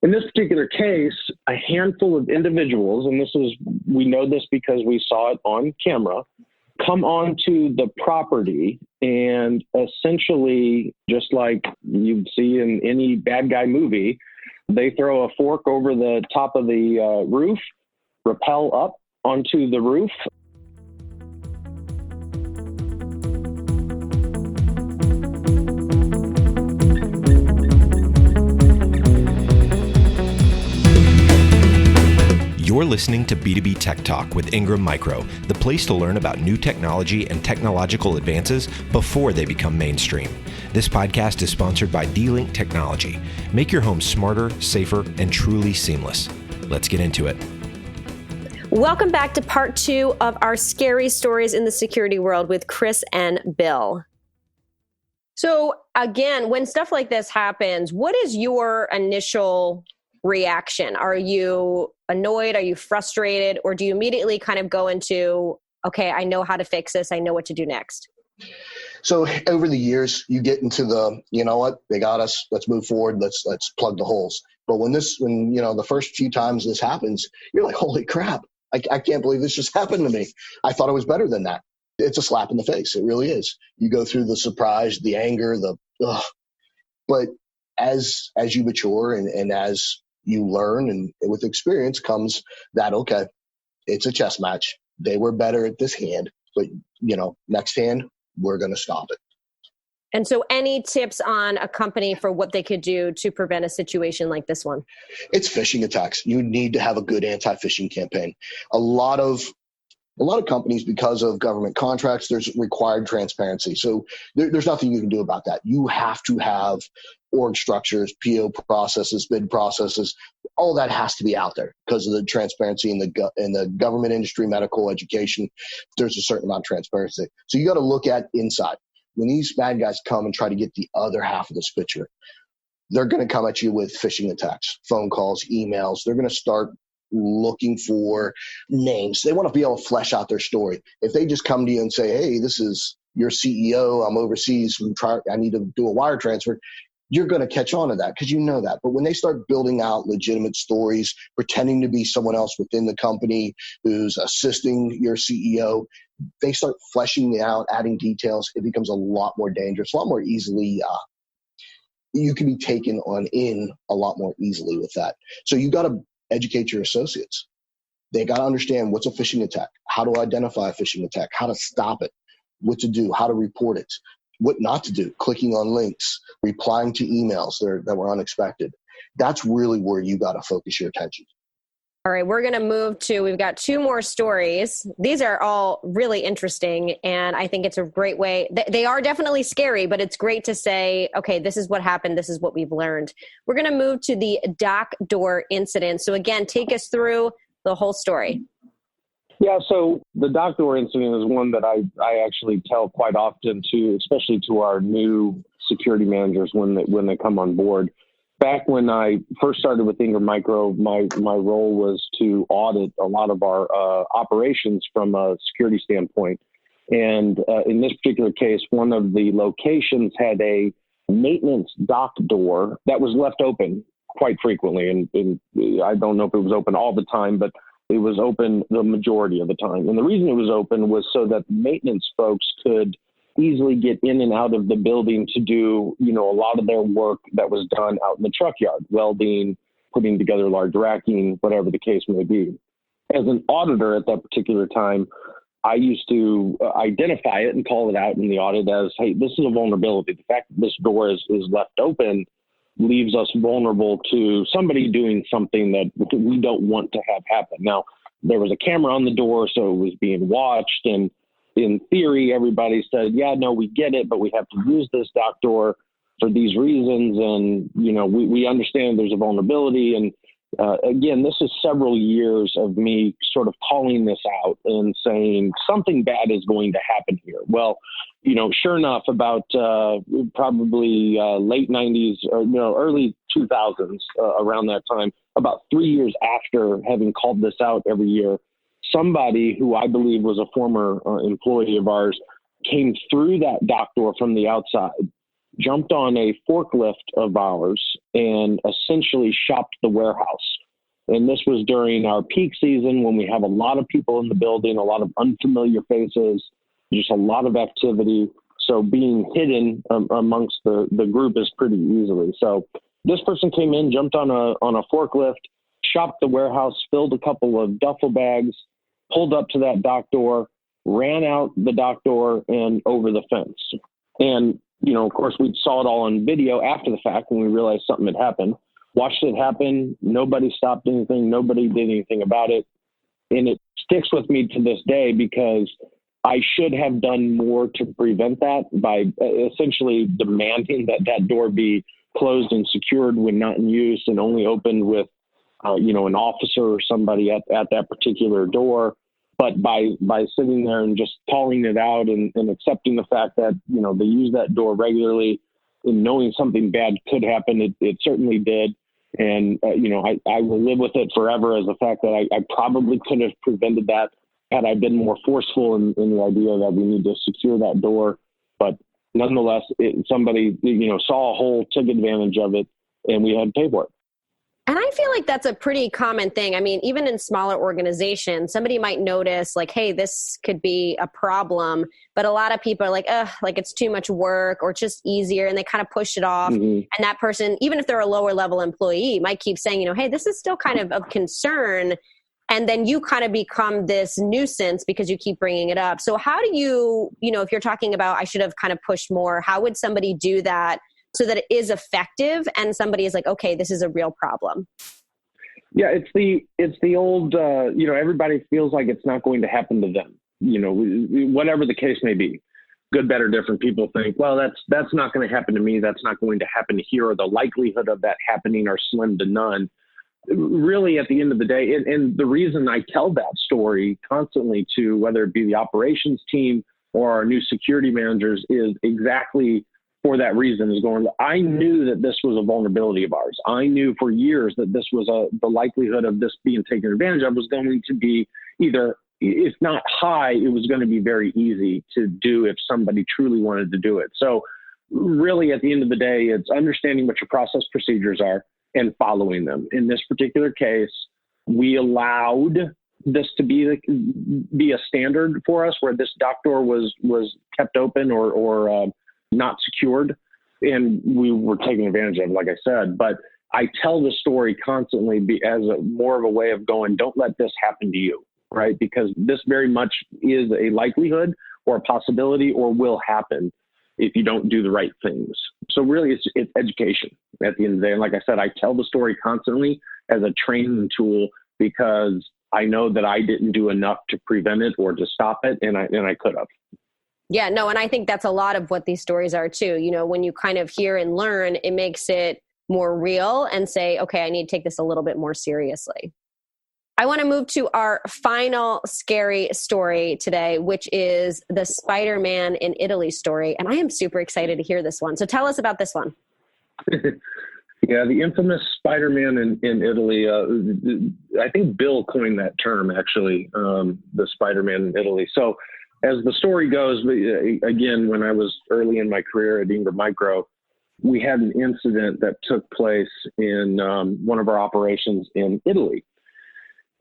In this particular case, a handful of individuals, and we know this because we saw it on camera, come onto the property and essentially, just like you'd see in any bad guy movie, they throw a fork over the top of the roof, rappel up onto the roof. You're listening to B2B Tech Talk with Ingram Micro, the place to learn about new technology and technological advances before they become mainstream. This podcast is sponsored by D-Link Technology. Make your home smarter, safer, and truly seamless. Let's get into it. Welcome back to part 2 of our scary stories in the security world with Cris and Bill. So again, when stuff like this happens, what is your initial reaction? Are you annoyed? Are you frustrated? Or do you immediately kind of go into, okay, I know how to fix this. I know what to do next? So over the years, you get into the, you know what, they got us, let's move forward. Let's plug the holes. But when the first few times this happens, you're like, holy crap, I can't believe this just happened to me. I thought it was better than that. It's a slap in the face. It really is. You go through the surprise, the anger, but as you mature and as you learn, and with experience comes that, okay, it's a chess match. They were better at this hand, but next hand, we're going to stop it. And so any tips on a company for what they could do to prevent a situation like this one? It's phishing attacks. You need to have a good anti-phishing campaign. A lot of companies, because of government contracts, there's required transparency. So there's nothing you can do about that. You have to have org structures, PO processes, bid processes. All that has to be out there because of the transparency in the government industry, medical, education. There's a certain amount of transparency. So you got to look at inside. When these bad guys come and try to get the other half of this picture, they're going to come at you with phishing attacks, phone calls, emails. They're going to start looking for names. They want to be able to flesh out their story. If they just come to you and say, hey, this is your CEO, I'm overseas, I need to do a wire transfer, you're going to catch on to that because you know that. But when they start building out legitimate stories, pretending to be someone else within the company who's assisting your CEO, they start fleshing it out, adding details. It becomes a lot more dangerous, a lot more easily. You can be taken in a lot more easily with that. So you got to educate your associates. They got to understand what's a phishing attack, how to identify a phishing attack, how to stop it, what to do, how to report it, what not to do, clicking on links, replying to emails that were unexpected. That's really where you got to focus your attention. All right, we're going to move to, we've got 2 more stories. These are all really interesting, and I think it's a great way. They are definitely scary, but it's great to say, okay, this is what happened. This is what we've learned. We're going to move to the dock door incident. So again, take us through the whole story. Yeah, so the dock door incident is one that I actually tell quite often to, especially to our new security managers when they come on board. Back when I first started with Ingram Micro, my role was to audit a lot of our operations from a security standpoint. And in this particular case, one of the locations had a maintenance dock door that was left open quite frequently. And I don't know if it was open all the time, but it was open the majority of the time. And the reason it was open was so that maintenance folks could easily get in and out of the building to do, a lot of their work that was done out in the truck yard, welding, putting together large racking, whatever the case may be. As an auditor at that particular time, I used to identify it and call it out in the audit as, hey, this is a vulnerability. The fact that this door is left open leaves us vulnerable to somebody doing something that we don't want to have happen. Now, there was a camera on the door, so it was being watched, and in theory, everybody said, yeah, no, we get it, but we have to use this dock door for these reasons. And, we understand there's a vulnerability. And again, this is several years of me sort of calling this out and saying something bad is going to happen here. Well, sure enough, about probably late 90s or early 2000s, around that time, about 3 years after having called this out every year, somebody who I believe was a former employee of ours came through that dock door from the outside, jumped on a forklift of ours and essentially shopped the warehouse. And this was during our peak season when we have a lot of people in the building, a lot of unfamiliar faces, just a lot of activity. So being hidden amongst the group is pretty easily. So this person came in, jumped on a forklift, shopped the warehouse, filled a couple of duffel bags, pulled up to that dock door, ran out the dock door and over the fence. And, of course, we saw it all on video after the fact when we realized something had happened. Watched it happen. Nobody stopped anything. Nobody did anything about it. And it sticks with me to this day because I should have done more to prevent that by essentially demanding that that door be closed and secured when not in use and only opened with, an officer or somebody at that particular door. But by sitting there and just calling it out and accepting the fact that, they use that door regularly and knowing something bad could happen, it certainly did. And, I will live with it forever as the fact that I probably could have prevented that had I been more forceful in the idea that we need to secure that door. But nonetheless, somebody, saw a hole, took advantage of it, and we had to pay for it. And I feel like that's a pretty common thing. I mean, even in smaller organizations, somebody might notice like, hey, this could be a problem. But a lot of people are like, it's too much work or just easier. And they kind of push it off. Mm-hmm. And that person, even if they're a lower level employee, might keep saying, hey, this is still kind of concern. And then you kind of become this nuisance because you keep bringing it up. So how do you, if you're talking about, I should have kind of pushed more, how would somebody do that so that it is effective and somebody is like, okay, this is a real problem? Yeah, it's the old, everybody feels like it's not going to happen to them, whatever the case may be. Good, better, different. People think, well, that's not going to happen to me. That's not going to happen here. Or the likelihood of that happening are slim to none. Really, at the end of the day, and the reason I tell that story constantly to whether it be the operations team or our new security managers is exactly for that reason. I knew that this was a vulnerability of ours. I knew for years that this was the likelihood of this being taken advantage of was going to be either, if not high, it was going to be very easy to do if somebody truly wanted to do it. So really, at the end of the day, it's understanding what your process procedures are and following them. In this particular case, we allowed this to be a standard for us where this dock door was kept open or not secured, and we were taking advantage of it, like I said. But I tell the story constantly as more of a way of going, don't let this happen to you, right? Because this very much is a likelihood or a possibility or will happen if you don't do the right things. So really, it's education at the end of the day. And like I said, I tell the story constantly as a training tool because I know that I didn't do enough to prevent it or to stop it, and I could have. Yeah, no, and I think that's a lot of what these stories are too. When you kind of hear and learn, it makes it more real and say, okay, I need to take this a little bit more seriously. I want to move to our final scary story today, which is the Spider-Man in Italy story. And I am super excited to hear this one. So tell us about this one. Yeah, the infamous Spider-Man in Italy. I think Bill coined that term, actually, the Spider-Man in Italy. So as the story goes, again, when I was early in my career at Ingram Micro, we had an incident that took place in one of our operations in Italy.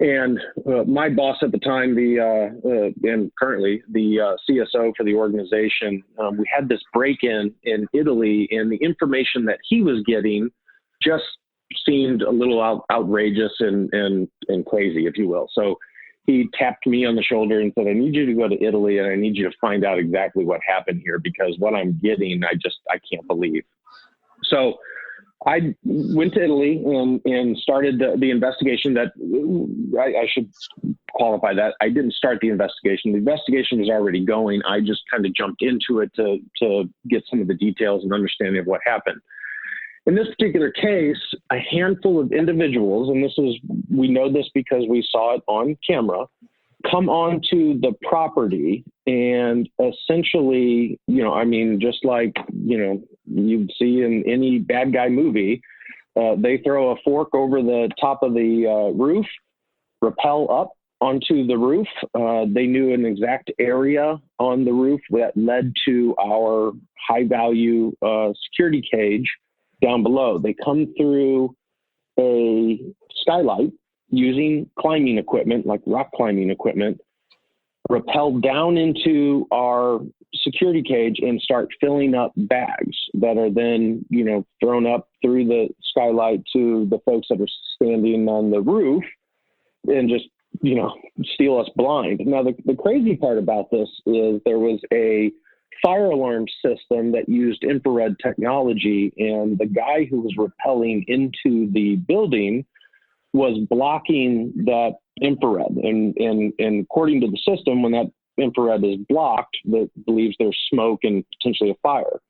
And my boss at the time, and currently the CSO for the organization, we had this break-in in Italy, and the information that he was getting just seemed a little outrageous and crazy, if you will. So he tapped me on the shoulder and said, I need you to go to Italy and I need you to find out exactly what happened here, because what I'm getting, I can't believe. So I went to Italy and started the investigation. That I should qualify that. I didn't start the investigation. The investigation was already going. I just kind of jumped into it to get some of the details and understanding of what happened. In this particular case, a handful of individuals, and we know this because we saw it on camera, come onto the property and essentially, just like, you'd see in any bad guy movie, they throw a fork over the top of the roof, rappel up, onto the roof. They knew an exact area on the roof that led to our high value security cage down below. They come through a skylight using climbing equipment, like rock climbing equipment, rappel down into our security cage and start filling up bags that are then, thrown up through the skylight to the folks that are standing on the roof and just, steal us blind. Now, the crazy part about this is there was a fire alarm system that used infrared technology, and the guy who was rappelling into the building was blocking that infrared. And according to the system, when that infrared is blocked, that believes there's smoke and potentially a fire.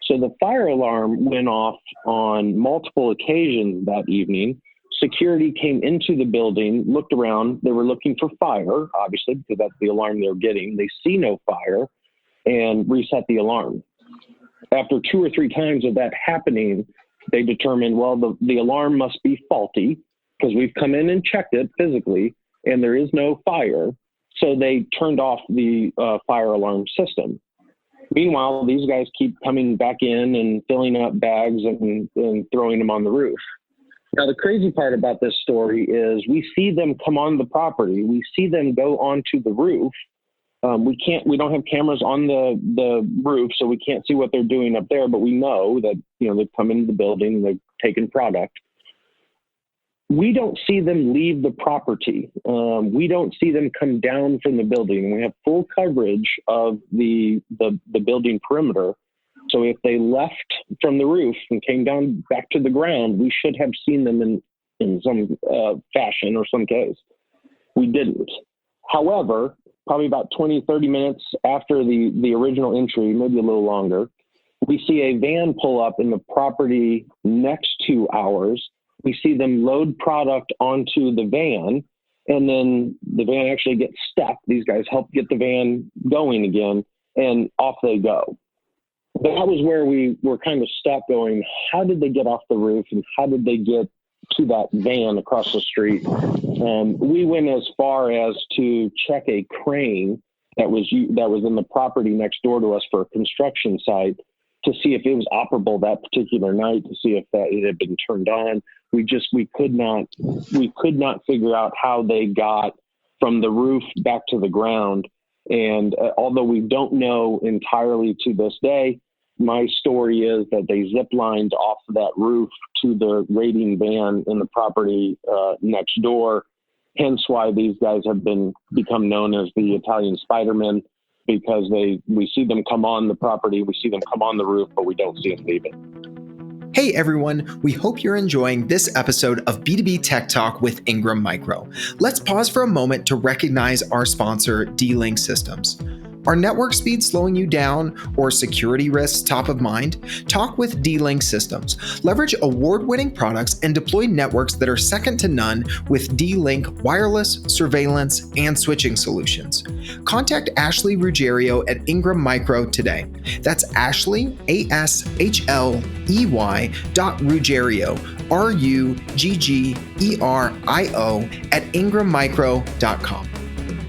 So the fire alarm went off on multiple occasions that evening. Security came into the building, looked around. They were looking for fire, obviously, because that's the alarm they're getting. They see no fire and reset the alarm. After 2 or 3 times of that happening, they determined, well, the alarm must be faulty because we've come in and checked it physically and there is no fire. So they turned off the fire alarm system. Meanwhile, these guys keep coming back in and filling up bags and throwing them on the roof. Now, the crazy part about this story is we see them come on the property. We see them go onto the roof. We don't have cameras on the roof, so we can't see what they're doing up there, but we know that, they've come into the building, they've taken product. We don't see them leave the property. We don't see them come down from the building. We have full coverage of the building perimeter. So if they left from the roof and came down back to the ground, we should have seen them in some fashion or some case. We didn't. However, probably about 20, 30 minutes after the original entry, maybe a little longer, we see a van pull up in the property next to ours. We see them load product onto the van, and then the van actually gets stuck. These guys help get the van going again, and off they go. That was where we were kind of stuck going, how did they get off the roof and how did they get to that van across the street? We went as far as to check a crane that was in the property next door to us for a construction site to see if it was operable that particular night, to see if it had been turned on. We could not figure out how they got from the roof back to the ground. And although we don't know entirely to this day, my story is that they zip lined off that roof to the raiding van in the property next door. Hence why these guys have become known as the Italian Spider-Men, because we see them come on the property, we see them come on the roof, but we don't see them leave it. Hey everyone, we hope you're enjoying this episode of B2B Tech Talk with Ingram Micro. Let's pause for a moment to recognize our sponsor, D-Link Systems. Are network speeds slowing you down or security risks top of mind? Talk with D-Link Systems. Leverage award-winning products and deploy networks that are second to none with D-Link wireless, surveillance, and switching solutions. Contact Ashley Ruggiero at Ingram Micro today. That's Ashley, ASHLEY.Ruggiero, RUGGERIO at ingrammicro.com.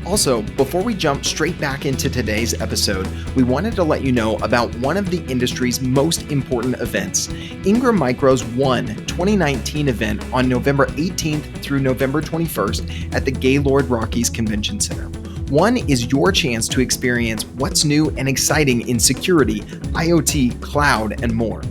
Also, before we jump straight back into today's episode, we wanted to let you know about one of the industry's most important events, Ingram Micro's One 2019 event on November 18th through November 21st at the Gaylord Rockies Convention Center. One is your chance to experience what's new and exciting in security, IoT, cloud, and more.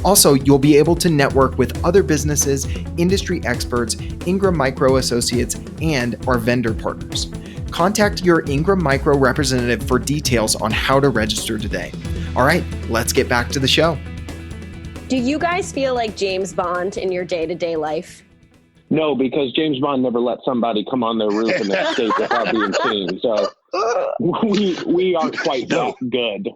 Also, you'll be able to network with other businesses, industry experts, Ingram Micro associates, and our vendor partners. Contact your Ingram Micro representative for details on how to register today. All right, let's get back to the show. Do you guys feel like James Bond in your day-to-day life? No, because James Bond never let somebody come on their roof and escape without being seen. So we aren't quite that good.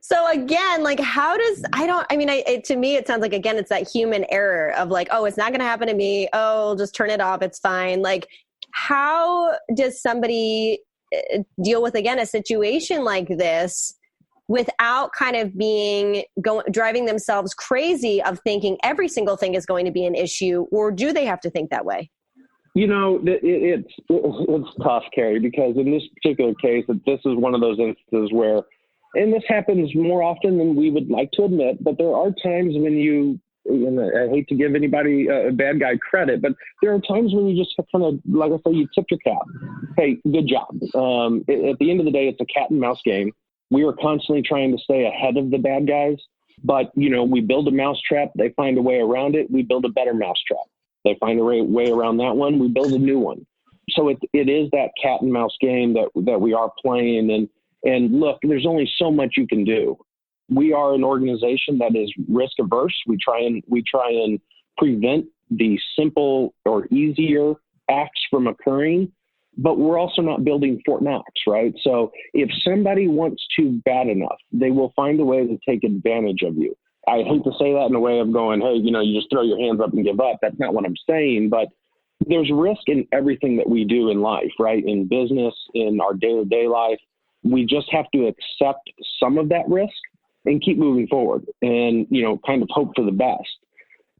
So again, like to me, it sounds like, again, it's that human error of like, oh, it's not going to happen to me. Oh, just turn it off. It's fine. Like, how does somebody deal with, again, a situation like this without kind of driving themselves crazy of thinking every single thing is going to be an issue? Or do they have to think that way? It's tough, Carrie, because in this particular case, this is one of those instances where, and this happens more often than we would like to admit, but there are times when and I hate to give anybody a bad guy credit, but there are times when you just kind of, like I say, you tip your cap. Hey, good job. At the end of the day, it's a cat and mouse game. We are constantly trying to stay ahead of the bad guys, but we build a mousetrap, they find a way around it. We build a better mousetrap. They find a way around that one. We build a new one. So it is that cat and mouse game that we are playing. And look, there's only so much you can do. We are an organization that is risk averse. We try and prevent the simple or easier acts from occurring, but we're also not building Fort Knox, right? So if somebody wants to bad enough, they will find a way to take advantage of you. I hate to say that in a way of going, hey, you just throw your hands up and give up. That's not what I'm saying, but there's risk in everything that we do in life, right? In business, in our day-to-day life. We just have to accept some of that risk and keep moving forward and, kind of hope for the best.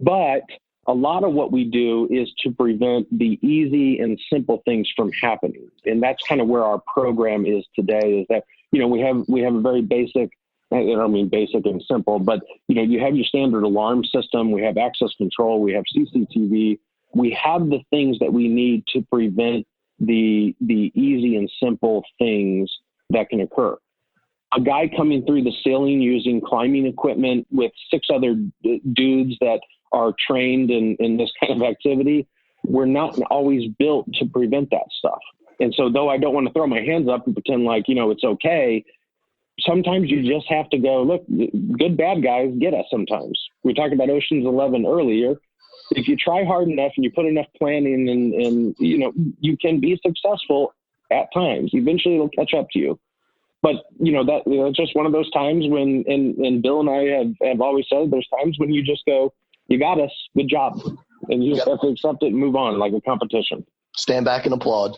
But a lot of what we do is to prevent the easy and simple things from happening. And that's kind of where our program is today, is that, we have a very basic, I don't mean basic and simple, but, you have your standard alarm system, we have access control, we have CCTV, we have the things that we need to prevent the easy and simple things that can occur. A guy coming through the ceiling using climbing equipment with 6 other dudes that are trained in this kind of activity, we're not always built to prevent that stuff. And so though I don't want to throw my hands up and pretend like, it's okay, sometimes you just have to go, look, good bad guys get us sometimes. We talked about Ocean's 11 earlier. If you try hard enough and you put enough planning and you can be successful at times. Eventually it'll catch up to you. But, it's just one of those times when, and Bill and I have always said, there's times when you just go, you got us, good job. And you just have to accept it and move on like a competition. Stand back and applaud.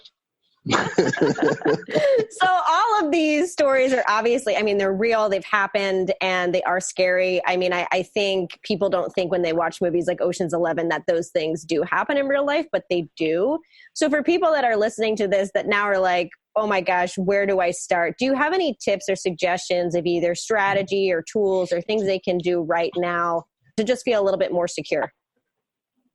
So all of these stories are obviously, they're real, they've happened, and they are scary. I think people don't think when they watch movies like Ocean's 11 that those things do happen in real life, but they do. So for people that are listening to this that now are like, oh my gosh, where do I start? Do you have any tips or suggestions of either strategy or tools or things they can do right now to just feel a little bit more secure?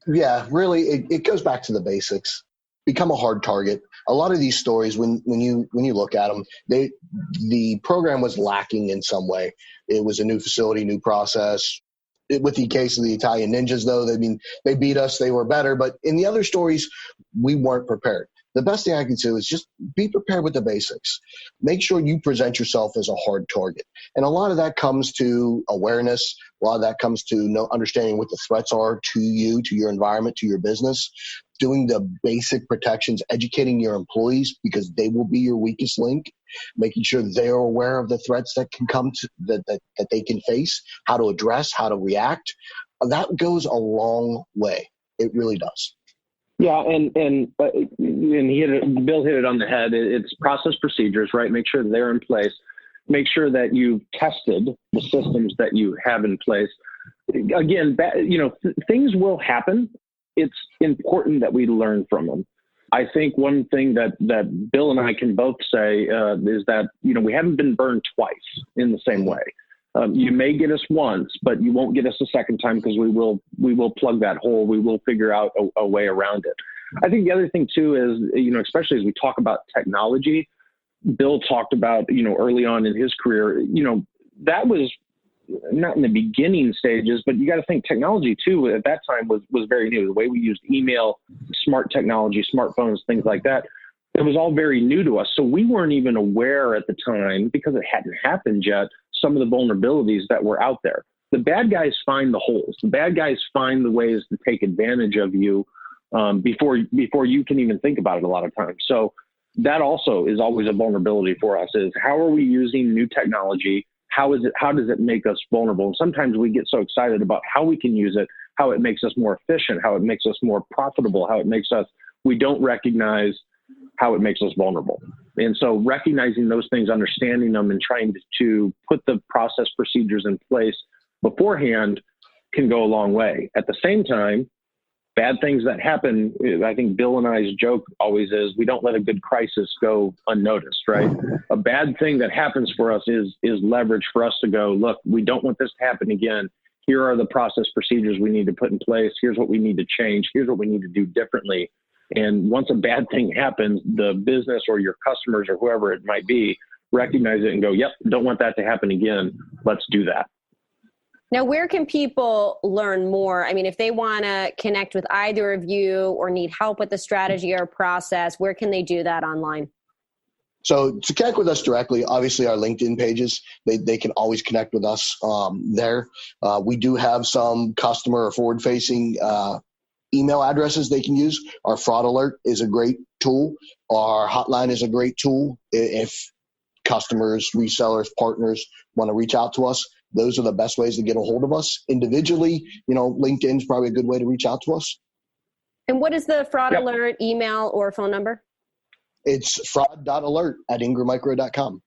Yeah, really, it goes back to the basics. Become a hard target. A lot of these stories, when you look at them, the program was lacking in some way. It was a new facility, new process. With the case of the Italian ninjas, though, they beat us. They were better. But in the other stories, we weren't prepared. The best thing I can do is just be prepared with the basics. Make sure you present yourself as a hard target. And a lot of that comes to awareness. A lot of that comes to understanding what the threats are to you, to your environment, to your business. Doing the basic protections, educating your employees because they will be your weakest link, making sure they're aware of the threats that can come that they can face, how to address, how to react. That goes a long way. It really does. Yeah, and Bill hit it on the head. It's process procedures, right? Make sure they're in place. Make sure that you've tested the systems that you have in place. Again, things will happen. It's important that we learn from them. I think one thing that Bill and I can both say is that, we haven't been burned twice in the same way. You may get us once, but you won't get us a second time because we will plug that hole. We will figure out a way around it. I think the other thing too is, especially as we talk about technology, Bill talked about, early on in his career, that was not in the beginning stages, but you got to think technology too at that time was very new. The way we used email, smart technology, smartphones, things like that, it was all very new to us. So we weren't even aware at the time, because it hadn't happened yet, some of the vulnerabilities that were out there. The bad guys find the holes. The bad guys find the ways to take advantage of you before you can even think about it a lot of times. So that also is always a vulnerability for us, is how are we using new technology? How does it make us vulnerable? And sometimes we get so excited about how we can use it, how it makes us more efficient, how it makes us more profitable, we don't recognize how it makes us vulnerable. And so recognizing those things, understanding them, and trying to put the process procedures in place beforehand can go a long way. At the same time, bad things that happen, I think Bill and I's joke always is, we don't let a good crisis go unnoticed, right? A bad thing that happens for us is leverage for us to go, look, we don't want this to happen again. Here are the process procedures we need to put in place. Here's what we need to change. Here's what we need to do differently. And once a bad thing happens, the business or your customers or whoever it might be, recognize it and go, yep, don't want that to happen again. Let's do that. Now, where can people learn more? I mean, if they want to connect with either of you or need help with the strategy or process, where can they do that online? So to connect with us directly, obviously our LinkedIn pages, they can always connect with us there. We do have some customer or forward-facing email addresses they can use. Our fraud alert is a great tool. Our hotline is a great tool. If customers, resellers, partners want to reach out to us, those are the best ways to get a hold of us. Individually, LinkedIn is probably a good way to reach out to us. And what is the fraud alert email or phone number? It's fraud.alert@ingrammicro.com.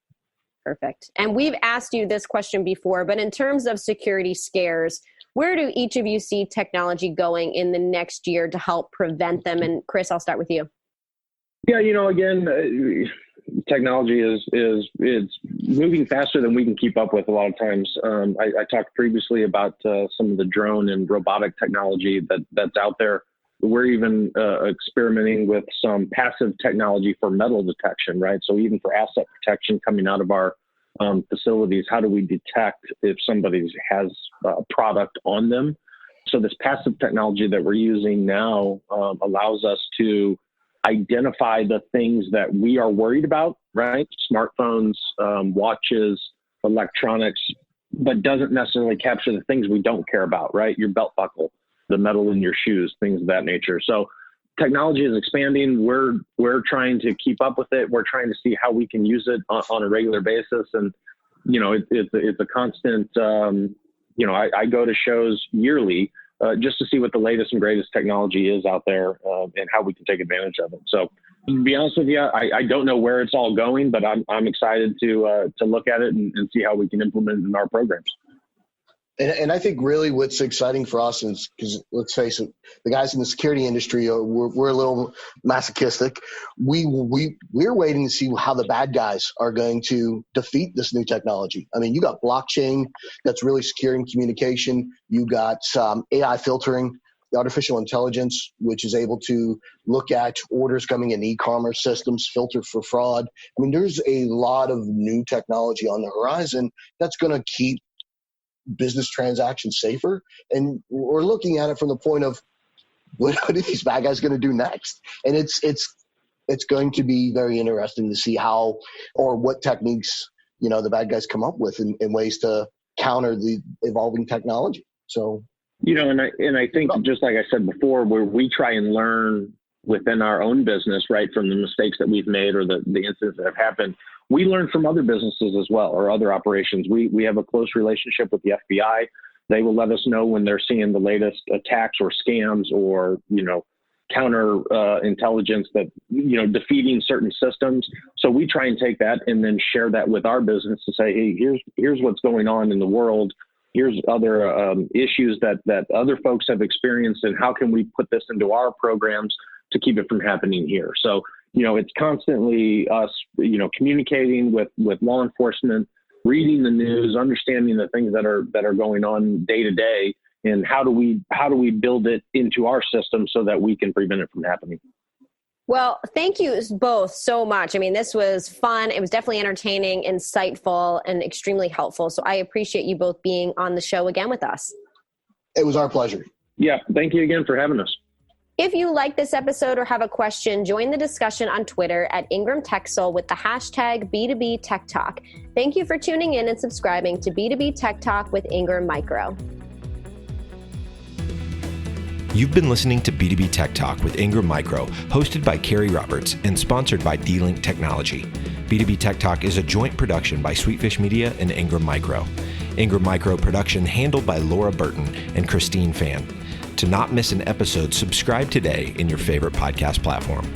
Perfect. And we've asked you this question before, but in terms of security scares, where do each of you see technology going in the next year to help prevent them? And Cris, I'll start with you. Yeah, again, technology is moving faster than we can keep up with a lot of times. I talked previously about some of the drone and robotic technology that's out there. We're even experimenting with some passive technology for metal detection, right? So even for asset protection coming out of our facilities, how do we detect if somebody has a product on them? So this passive technology that we're using now allows us to identify the things that we are worried about, right? Smartphones, watches, electronics, but doesn't necessarily capture the things we don't care about, right? Your belt buckle, the metal in your shoes, things of that nature. So technology is expanding. We're trying to keep up with it. We're trying to see how we can use it on a regular basis. And, it's a constant, I go to shows yearly just to see what the latest and greatest technology is out there and how we can take advantage of it. So to be honest with you, I don't know where it's all going, but I'm excited to look at it and see how we can implement it in our programs. And I think really what's exciting for us is, because let's face it, the guys in the security industry, we're a little masochistic. We're waiting to see how the bad guys are going to defeat this new technology. I mean, you got blockchain that's really securing communication. You got AI filtering, the artificial intelligence, which is able to look at orders coming in e-commerce systems, filter for fraud. I mean, there's a lot of new technology on the horizon that's going to keep business transactions safer. And we're looking at it from the point of what are these bad guys going to do next? And it's going to be very interesting to see how or what techniques, the bad guys come up with in ways to counter the evolving technology. So, and I think just like I said before, where we try and learn within our own business, right, from the mistakes that we've made or the incidents that have happened, we learn from other businesses as well, or other operations. We have a close relationship with the FBI. They will let us know when they're seeing the latest attacks or scams or, counter intelligence that, defeating certain systems. So we try and take that and then share that with our business to say, hey, here's what's going on in the world. Here's other issues that other folks have experienced, and how can we put this into our programs to keep it from happening here. So, it's constantly us, communicating with law enforcement, reading the news, understanding the things that are going on day to day, and how do we build it into our system so that we can prevent it from happening. Well, thank you both so much. I mean, this was fun. It was definitely entertaining, insightful, and extremely helpful. So I appreciate you both being on the show again with us. It was our pleasure. Yeah. Thank you again for having us. If you like this episode or have a question, join the discussion on Twitter at Ingram TechSol with the hashtag B2B Tech Talk. Thank you for tuning in and subscribing to B2B Tech Talk with Ingram Micro. You've been listening to B2B Tech Talk with Ingram Micro, hosted by Carrie Roberts and sponsored by D-Link Technology. B2B Tech Talk is a joint production by Sweetfish Media and Ingram Micro. Ingram Micro production handled by Laura Burton and Christine Fan. To not miss an episode, subscribe today in your favorite podcast platform.